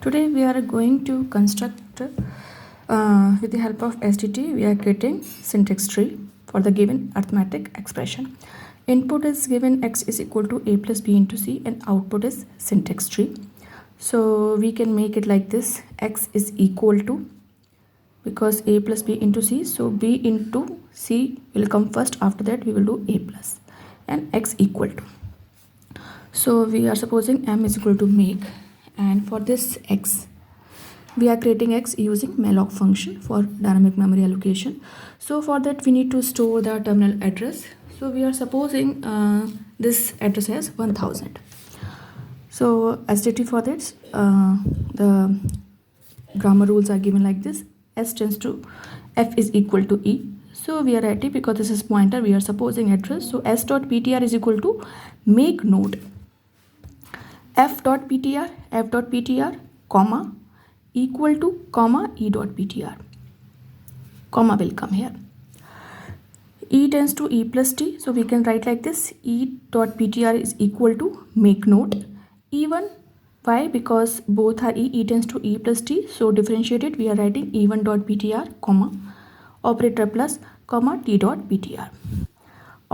Today we are going to construct with the help of SDT. We are creating syntax tree for the given arithmetic expression. Input is given x is equal to a plus b into c, and output is syntax tree. So we can make it like this: x is equal to, because a plus b into c, so b into c will come first. After that we will do a plus, and x equal to. So we are supposing m is equal to make, and for this x we are creating x using malloc function for dynamic memory allocation. So for that we need to store the terminal address. So we are supposing this address as 1000. So SDT for this, the grammar rules are given like this: s tends to f is equal to e. So we are writing, because this is pointer, we are supposing address. So s dot ptr is equal to make node f dot ptr comma equal to comma e dot ptr. Comma will come here. E tends to e plus t, so we can write like this: e dot ptr is equal to make node e1. Why? Because both are e tends to e plus t, so differentiated we are writing e1 dot ptr comma operator plus comma t dot ptr.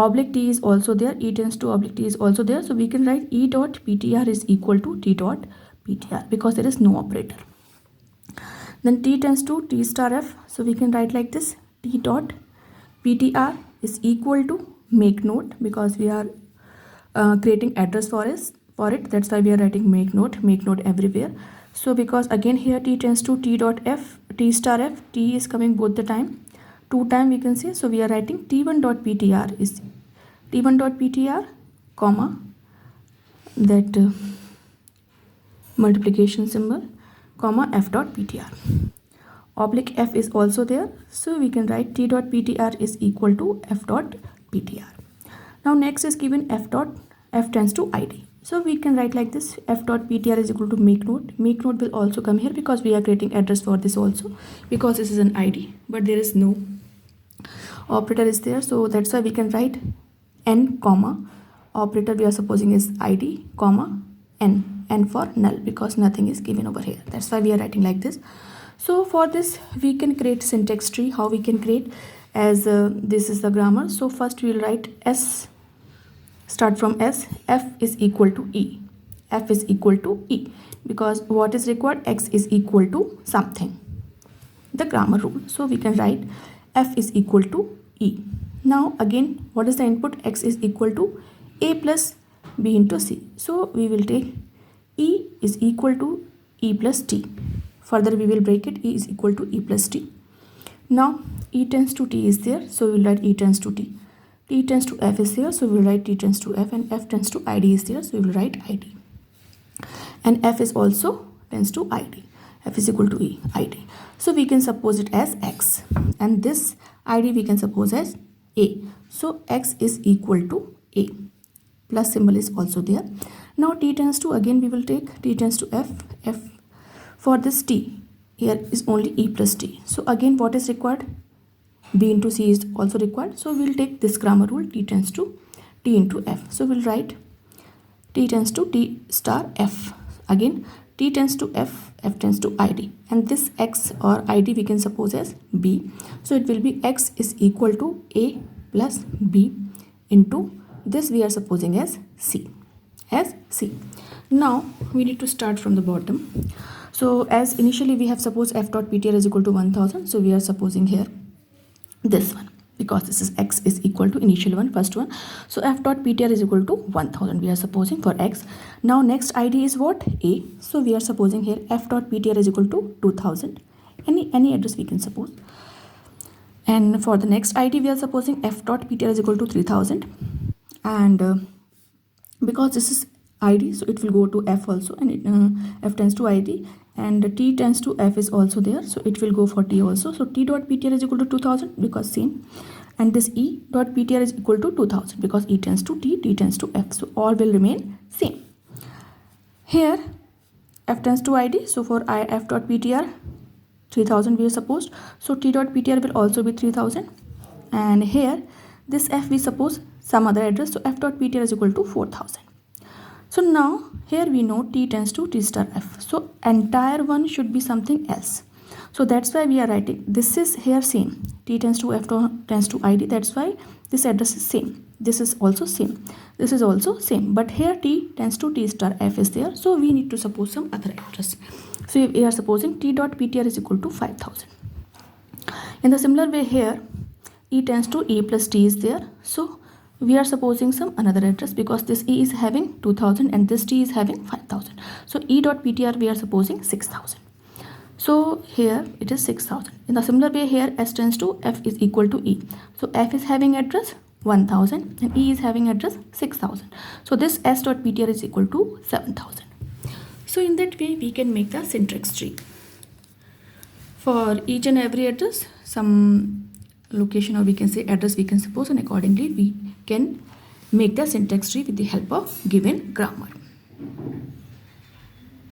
Oblique t is also there, e tends to oblique t is also there, so we can write e dot ptr is equal to t dot ptr, because there is no operator. Then t tends to t star f, so we can write like this: t dot ptr is equal to make node, because we are creating address for it, that's why we are writing make node everywhere. So because again here t tends to t dot f, t star f, t is coming both the time, 2 time we can say, so we are writing t1 dot ptr is t1 dot ptr comma that multiplication symbol comma f dot ptr. Oblique f is also there, so we can write t dot ptr is equal to f dot ptr. Now next is given f tends to id, so we can write like this: f dot ptr is equal to make node. Make node will also come here, because we are creating address for this also, because this is an id, but there is no operator is there, so that's why we can write n comma operator we are supposing is id comma n for null, because nothing is given over here, that's why we are writing like this. So for this we can create syntax tree. How we can create? As this is the grammar, so first we will write s, start from s, f is equal to e, f is equal to e, because what is required? X is equal to something, the grammar rule. So we can write f is equal to e. Now again, what is the input? X is equal to a plus b into c, so we will take e is equal to e plus t. Further we will break it: e is equal to e plus t. Now e tends to t is there, so we will write e tends to t. T tends to f is there, so we will write t tends to f, and f tends to id is there, so we will write id. And f is also tends to id, f is equal to e, id. So we can suppose it as x, and this id we can suppose as a. So x is equal to a, plus symbol is also there. Now t tends to, again we will take t tends to f. For this t here is only e plus t, so again what is required? B into c is also required, so we'll take this grammar rule: t tends to t into f. So we'll write t tends to t star f. Again t tends to f, f tends to id, and this x or id we can suppose as b. So it will be x is equal to a plus b into this we are supposing as c, Now we need to start from the bottom. So as initially we have supposed f dot ptr is equal to 1000, so we are supposing here this one, because this is x is equal to initial one, first one. So f dot ptr is equal to 1000 we are supposing for x. Now next id is what? A, so we are supposing here f dot ptr is equal to 2000, any address we can suppose. And for the next id we are supposing f dot ptr is equal to 3000, and because this is id, so it will go to f also, and f tends to id, and t tends to f is also there, so it will go for t also. So t dot ptr is equal to 2000, because same, and this e dot ptr is equal to 2000, because e tends to t tends to f, so all will remain same. Here f tends to id, so for f dot ptr 3000 we are supposed, so t dot ptr will also be 3000, and here this f we suppose some other address, so f dot ptr is equal to 4000. So now here we know T tends to T star F. So entire one should be something else. So that's why we are writing this is here same. T tends to F tends to ID. That's why this address is same. This is also same. This is also same. But here T tends to T star F is there. So we need to suppose some other address. So we are supposing T dot PTR is equal to 5000. In the similar way here E tends to E plus T is there. So we are supposing some another address because this E is having 2000 and this T is having 5000. So E dot PTR we are supposing 6000. So here it is 6000. In the similar way here S tends to F is equal to E. So F is having address 1000 and E is having address 6000. So this S dot PTR is equal to 7000. So in that way we can make the syntax tree. For each and every address some location or we can say address we can suppose, and accordingly we can make the syntax tree with the help of given grammar.